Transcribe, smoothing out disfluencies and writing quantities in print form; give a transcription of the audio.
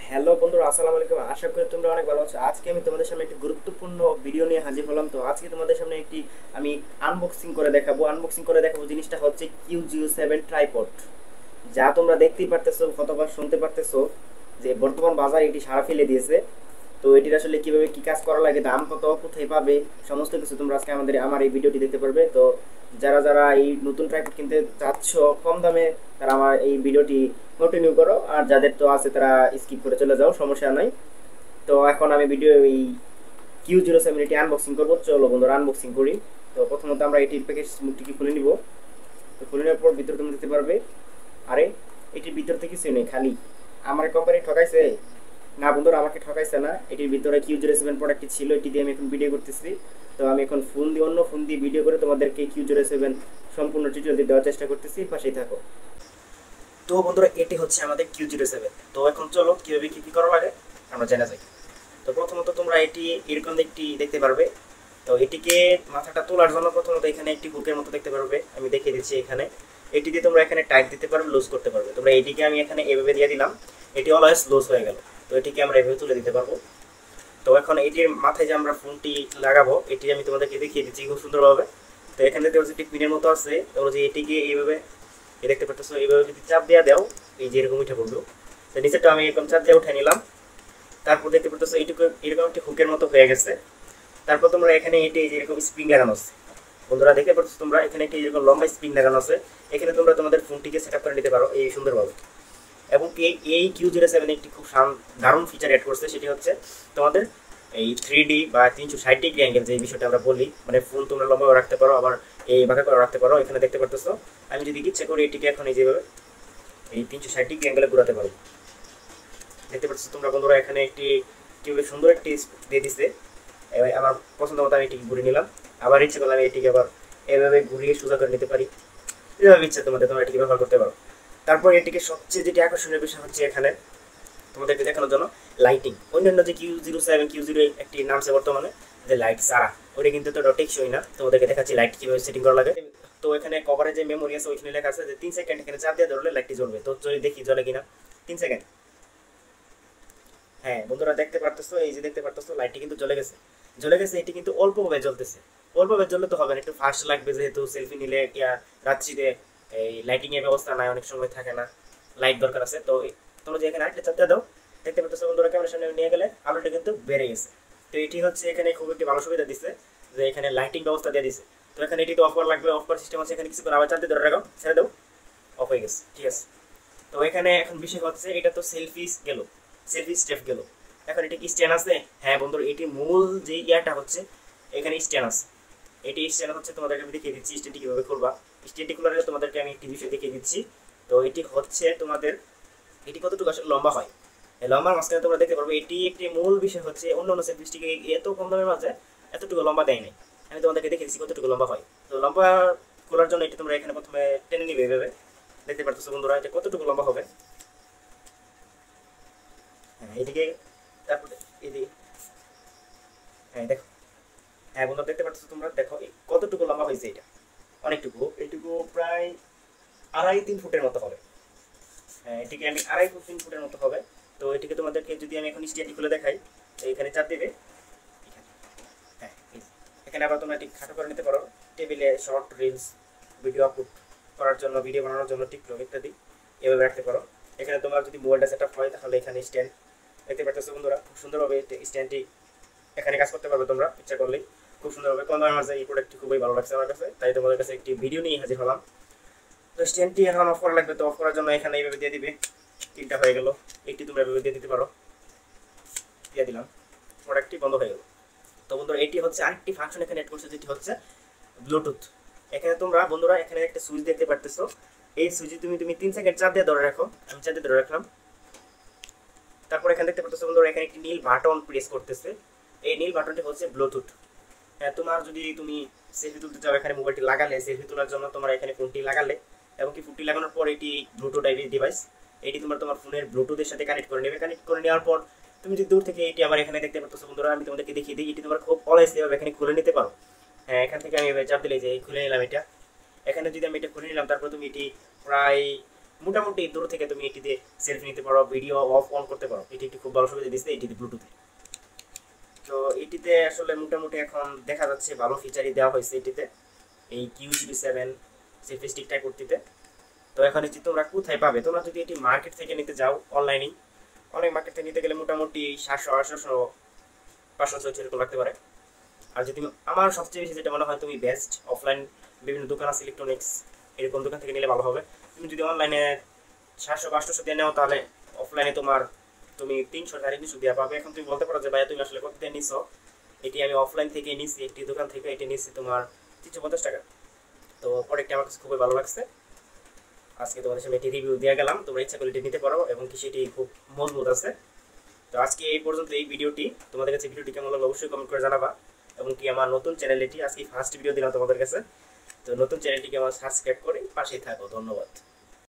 Hello বন্ধুরা, আসসালামু আলাইকুম। আশা করি তোমরা অনেক ভালো আছো। আজকে আমি তোমাদের সামনে একটি গুরুত্বপূর্ণ ভিডিও নিয়ে হাজির হলাম। তো আজকে তোমাদের সামনে একটি আমি আনবক্সিং করে দেখাবো। জিনিসটা হচ্ছে Q07 ট্রাইপড, যা তোমরা দেখতেই পারতেছো অথবা শুনতে পারতেছো যে বর্তমান বাজারে এটি সাড়া ফেলে দিয়েছে। তো এটির আসলে কিভাবে কি কাজ করা লাগে, দাম কত, কোথায় পাবে, সমস্ত কিছু তোমরা আজকে আমার এই ভিডিওটি দেখতে পারবে। তো যারা যারা এই নতুন ট্রাইপড কিনতে চাচ্ছ কম দামে, তারা আমার এই ভিডিওটি কন্টিনিউ করো, আর যাদের তো আছে তারা স্কিপ করে চলে যাও, সমস্যা নাই। তো এখন আমি ভিডিও এই Q07 এটি আনবক্সিং করবো। চলো বন্ধুরা আনবক্সিং করি। তো প্রথমত আমরা এটির প্যাকেজ মুখটিকে খুলে নিব। তো খুলে নেওয়ার পর ভিতরে তোমরা দেখতে পারবে, আরে এটির ভিতর থেকে কিছু নেই, খালি। আমার কোম্পানি ঠকাইছে? না বন্ধুরা, আমাকে ঠকাইছে না। এটির ভিতরে Q07 প্রোডাক্টটি ছিল, এটি দিয়ে আমি এখন ভিডিও করতেছি। তো আমি এখন অন্য ফোন দিয়ে ভিডিও করে তোমাদেরকে Q07 সম্পূর্ণ টিউটোরিয়াল দেওয়ার চেষ্টা করতেছি, পাশেই থাকো। তো বন্ধুরা, এটি হচ্ছে আমাদের Q07। তো এখন চলো কিভাবে কি কি করা লাগে আমরা জেনে যাই। তো প্রথমত তোমরা এটি এরকম একটি দেখতে পারবে। তো এটিকে মাথাটা তোলার জন্য প্রথমত এখানে একটি হুকের মতো দেখতে পারবে, আমি দেখিয়ে দিচ্ছি। এখানে এটি দিয়ে তোমরা এখানে টাইট দিতে পারবে, লুজ করতে পারবে। তোমরা এটিকে আমি এখানে এভাবে দিয়ে দিলাম, এটি অলওয়েজ লুজ হয়ে গেল। তো এটিকে আমরা এভাবে তুলে দিতে পারবো। তো এখন এটির মাথায় যে আমরা ফোনটি লাগাবো, এটি আমি তোমাদেরকে দেখিয়ে দিচ্ছি খুব সুন্দরভাবে। তো এখানে দেখতে পাচ্ছি একটি পিনের মতো আছে। তোমরা যে এটিকে এইভাবে দেখতে পাচ্ছ, এইভাবে যদি চাপ দেওয়া দাও, এই যে এরকম উঠে পড়লো। তো নিচেটা আমি এরকম চাপ দিয়ে উঠে নিলাম। তারপর দেখতে পাচ্ছ এইটুকু এরকম একটি হুকের মতো হয়ে গেছে। তারপর তোমরা এখানে এটি যেরকম স্প্রিং লাগানো আছে, বন্ধুরা দেখতে পাচ্ছ তোমরা এখানে একটি এরকম লম্বা স্প্রিং লাগানো আছে। এখানে তোমরা তোমাদের ফোনটিকে সেট আপ করে নিতে পারো এই সুন্দরভাবে। এবং এই Q07 একটি খুব দারুণ ফিচার অ্যাড করছে, সেটি হচ্ছে তোমাদের এই 3D বা 360 ডিগ্রি অ্যাঙ্গেল, যে বিষয়টা আমরা বলি, মানে ফোন তোমরা লম্বা রাখতে পারো, আবার এই বাঁকা করে রাখতে পারো। এখানে দেখতে পারতেছো আমি যদি ইচ্ছে করি এটিকে এখন এই যেভাবে এই 360 ডিগ্রি অ্যাঙ্গেলে ঘোরাতে পারো। দেখতে পাচ্ছ তোমরা বন্ধুরা, এখানে একটি কিভাবে সুন্দর একটি দিয়ে দিচ্ছে। আমার পছন্দ মতো আমি এটিকে ঘুরিয়ে নিলাম। আবার ইচ্ছে করলে আমি এটিকে আবার এভাবে ঘুরিয়ে সোজা করে নিতে পারি, যেভাবে ইচ্ছা তোমাদের তোমরা এটিকে ব্যবহার করতে পারো। তারপর এটিকে সবচেয়ে যেটি আকর্ষণীয় বিষয় হচ্ছে এখানে তোমাদেরকে দেখানোর জন্য লাইটিং। অন্যান্য যে Q07 Q08 একটি নামছে বর্তমানে, যে লাইট সারা, ওটা কিন্তু তো টেকসই না। তোমাদেরকে দেখাচ্ছি লাইট কিভাবে সেটিং করা লাগে। তো এখানে কভারে যে মেমোরি আছে ওইখানে লেখা আছে যে 3 সেকেন্ড এখানে চাপ দিয়ে ধরলে লাইটটি জ্বলবে। তো যদি দেখি জ্বলে কিনা। 3 সেকেন্ড। হ্যাঁ বন্ধুরা, দেখতে পারতেছো, এই যে দেখতে পারতেছো লাইটটি কিন্তু জ্বলে গেছে। জ্বলে গেছে, এটি কিন্তু অল্পভাবে জ্বলতেছে। অল্পভাবে জ্বললে তো হবে না, একটু ফাস্ট লাগবে, যেহেতু সেলফি নিলে রাত্রিতে এই লাইটিং এর ব্যবস্থা নাই, অনেক সময় থাকে না, লাইট দরকার আছে। তো তোমরা যে এখানে আরেকটা চাপ দিয়ে দাও, দেখতে পারতেছো বন্ধুরা ক্যামেরার সামনে নিয়ে গেলে আলোটা কিন্তু বেড়ে গেছে। তো এটি হচ্ছে এখানে খুব একটি ভালো সুবিধা দিচ্ছে, যে এখানে লাইটিং ব্যবস্থা দিয়ে দিচ্ছে। তো এখানে এটি তো অফ করা লাগবে, অফ করার সিস্টেম আছে এখানে। কিছু করে আবার চাপ দিয়ে ধরে রাখো, ছেড়ে দাও, অফ হয়ে গেছে, ঠিক আছে। তো এখানে এখন বিষয় হচ্ছে, এটা তো সেলফি গেল, সেলফি স্টেপ গেল। এখন এটা কি স্ট্যান্ড আছে? হ্যাঁ বন্ধুরা, এটি মূল যে ইয়াটা হচ্ছে এখানে স্ট্যান্ড আছে। এটি স্ট্যান্ড হচ্ছে, তোমাদেরকে আমি দেখিয়ে দিচ্ছি স্ট্যান্ডটি কীভাবে খুলবা। স্ট্যান্ডটি খোলার আগে তোমাদেরকে আমি একটি বিষয় দেখিয়ে দিচ্ছি। তো এটি হচ্ছে তোমাদের, এটি কতটুকু আসলে লম্বা হয়, এই লম্বার মাঝখানে তোমরা দেখতে পারবে। এটি একটি মূল বিষয় হচ্ছে, অন্য অন্য সেলফি স্টিকে এত কম দামের মাঝে এতটুকু লম্বা দেয় নাই। আমি তোমাদেরকে দেখিয়ে দিচ্ছি কতটুকু লম্বা হয়। তো লম্বা খোলার জন্য এটি তোমরা এখানে প্রথমে টেনে নিবে এভাবে। দেখতে পারতেছো বন্ধুরা এটা কতটুকু লম্বা হবে। হ্যাঁ এদিকে, তারপর এদিকে, হ্যাঁ দেখো, হ্যাঁ বন্ধুরা দেখতে পাচ্ছ তোমরা, দেখো কতটুকু লম্বা হয়েছে। এটা অনেকটুকু, এইটুকু প্রায় 2.5-3 ফুটের মতো হবে। হ্যাঁ এটিকে আমি 2.5-3 ফুটের মতো হবে। তো এটিকে তোমাদেরকে যদি আমি এখন স্ট্যান্ডটি খুলে দেখাই, তো এখানে চাপ দিবে। হ্যাঁ এখানে আবার তোমরা এটি খাটো করে নিতে পারো, টেবিলে শর্ট রিলস ভিডিও আপলোড করার জন্য, ভিডিও বানানোর জন্য, টিকটক ইত্যাদি এভাবে রাখতে পারো। এখানে তোমার যদি মোবাইলটা সেট আপ হয়, তাহলে এখানে স্ট্যান্ড দেখতে পাচ্ছ বন্ধুরা, খুব সুন্দরভাবে স্ট্যান্ডটি এখানে কাজ করতে পারবে তোমরা ইচ্ছা করলেই, খুব সুন্দরভাবে। কম দামের মাঝে এই প্রোডাক্টটি খুবই ভালো লাগছে আমার কাছে, তাই তোমাদের কাছে একটি ভিডিও নিয়ে হাজির হলাম। তো স্ট্যান্ডটি এখন অফ করা লাগবে। তো অফ করার জন্য এখানে এইভাবে দিয়ে দিবে। 3টা হয়ে গেল, একটি তোমরা এভাবে দিয়ে দিতে পারো, দিয়ে দিলাম, প্রোডাক্টটি বন্ধ হয়ে গেল। তো বন্ধুরা এটি হচ্ছে আরেকটি ফাংশন এখানে অ্যাড করছে, যেটি হচ্ছে ব্লুটুথ। এখানে তোমরা বন্ধুরা এখানে একটা সুইচ দেখতে পারতেছো, এই সুইচে তুমি 3 সেকেন্ড চাপ দিয়ে ধরে রাখো। আমি চাপ দিয়ে ধরে রাখলাম। তারপর এখানে দেখতে পারতেছো বন্ধুরা, এখানে একটি নীল বাটন প্রেস করতেছে। এই নীল বাটনটি হচ্ছে ব্লুটুথ। হ্যাঁ তোমার যদি তুমি সেলফি তুলতে চাও, এখানে মোবাইলটি লাগালে, সেলফি তোলার জন্য তোমার এখানে ফোনটি লাগালে, এবং কি ফোনটি লাগানোর পর এটি ব্লুটুথ ডিভাইস, এটি তোমার ফোনের ব্লুটুথের সাথে কানেক্ট করে নেবে। কানেক্ট করে নেওয়ার পর তুমি যদি দূর থেকে এটি আবার এখানে দেখতে পারতেছো বন্ধুরা, আমি তোমাদেরকে দেখিয়ে দিই, এটি তোমার খুব অলওয়েজলি এখানে খুলে নিতে পারো। হ্যাঁ এখান থেকে আমি চাপ দিলে যে খুলে নিলাম এটা। এখানে যদি আমি এটা খুলে নিলাম, তারপর তুমি এটি প্রায় মোটামুটি দূর থেকে তুমি এটিতে সেলফি নিতে পারো, ভিডিও অফ অন করতে পারো। এটি একটি খুব ভালো সুবিধা দিচ্ছে এটিতে ব্লুটুথে। তো এটিতে আসলে মোটামুটি এখন দেখা যাচ্ছে ভালো ফিচারই দেওয়া হয়েছে এটিতে, এই QGB7 সেলফি স্টিক টাইপ করতে। তো এখন এটি তোমরা কোথায় পাবে? তোমরা যদি এটি মার্কেট থেকে নিতে যাও, অনলাইনে অনেক মার্কেট থেকে নিতে গেলে মোটামুটি 700 800 500 600 এরকম লাগতে পারে। আর যদি আমার সবচেয়ে বেশি যেটা মনে হয় তুমি বেস্ট অফলাইন বিভিন্ন দোকান আছে ইলেকট্রনিক্স, এরকম দোকান থেকে নিলে ভালো হবে। তুমি যদি অনলাইনে 700 500 দিয়ে নাও তাহলে অফলাইনে তুমি 300 450 দিয়ে পাবে। এখন তুমি বলতে পারো যে ভাই তুমি আসলে কত দিয়ে নিছো? এটি আমি অফলাইন থেকে নিছি, একটি দোকান থেকে এটি নিছি তোমার 350 টাকা। তো প্রোডাক্টটি আমার কাছে খুবই ভালো লাগছে। আজকে তোমাদের সামনে এটি রিভিউ দিয়ে গেলাম, তোমরা ইচ্ছা করলে এটি নিতে পারো এবং কি সেটি খুব মজবুত আছে। তো আজকে এই পর্যন্ত এই ভিডিওটি। তোমাদের কাছে ভিডিওটি কেমন লাগলো অবশ্যই কমেন্ট করে জানাবা। এবং কি আমার নতুন চ্যানেল এটি, আজকে ফার্স্ট ভিডিও দিলাম তোমাদের কাছে। তো নতুন চ্যানেলটিকে আমার সাবস্ক্রাইব করে পাশেই থাকো। ধন্যবাদ।